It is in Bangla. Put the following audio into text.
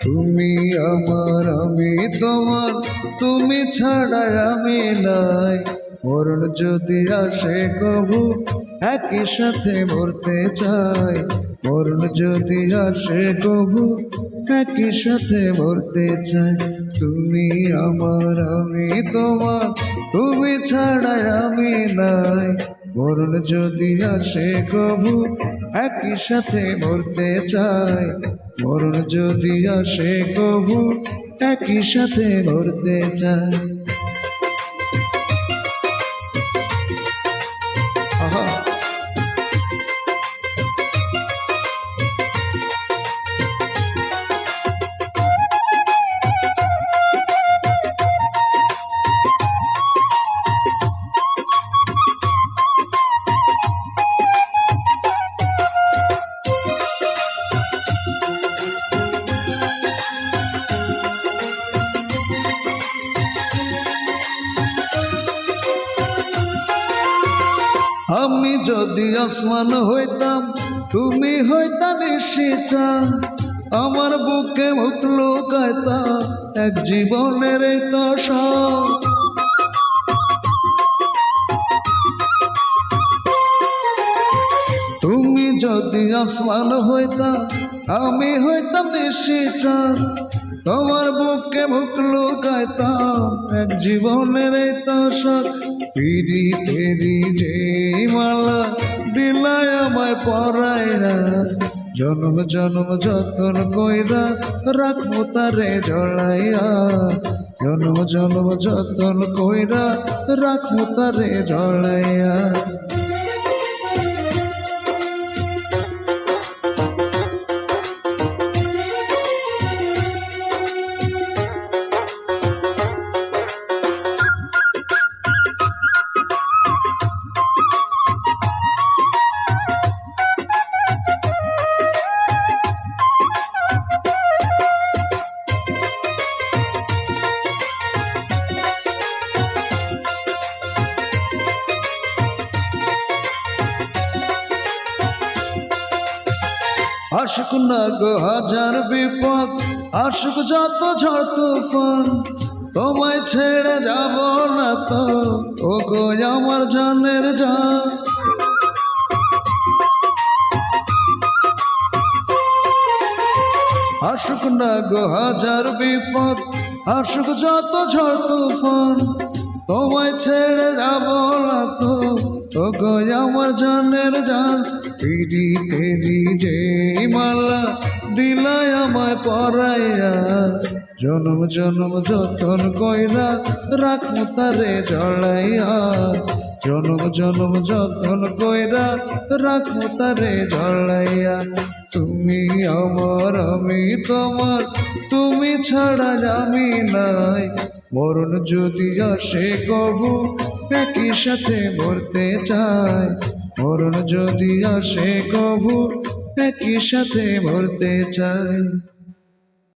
তুমি আমার আমি তোমার, তুমি ছাড়া আমি নাই। মরণ যদি আসে কবু একই সাথে মরতে চাই। মরণ যদি আসে কবু একই সাথে মরতে চাই। তুমি আমার আমি তোমার, তুমি ছাড়া আমি নাই। মরণ যদি আসে কবু একই সাথে মরতে চাই। মরণ যদি আসে কবু একই সাথে মরতে চাই। আহা, আমি যদি আসমান হইতাম, তুমি হইতা নিশিচা। আমার বুকে মুখ লুকাইতা এক জীবনের এই দশা। তুমি যদি আসমান হইতা, আমি হইতাম নিশিচা। তোমার বুকে মুখ লুকাইতাম এক জীবনের এই দশা। পিড়ি তেরি যে মালা দিলাই আমায় পরাইরা, জন্ম জন্ম যতন কইরা রাখবো তারে জড়াইয়া। জন্ম জন্ম যতন কইরা রাখবো তারে জড়াইয়া। আসুক না গো হাজার বিপদ, আসুক যত ঝড় তুফান, তোমায় ছেড়ে যাব না তো ও গো আমার জানের জান। আসুক না গো হাজার বিপদ, আসুক যত ঝড় তুফান, তোমায় ছেড়ে যাব না তো ও গো আমার জানের জান। পিড়ি তেরি যে মালা দিলাই আমায় পরাইয়া, জনম জনম যতন কইরা রাখবো তারে জড়াইয়া। জনম জনম যতন কইরা রাখবো তারে জড়াইয়া। তুমি আমার আমি তোমার, তুমি ছাড়া আমি নাই। মরণ যদি আসে কবু একই সাথে মরতে চাই। মরণ যদি আসে কবু একই সাথে মরতে চাই।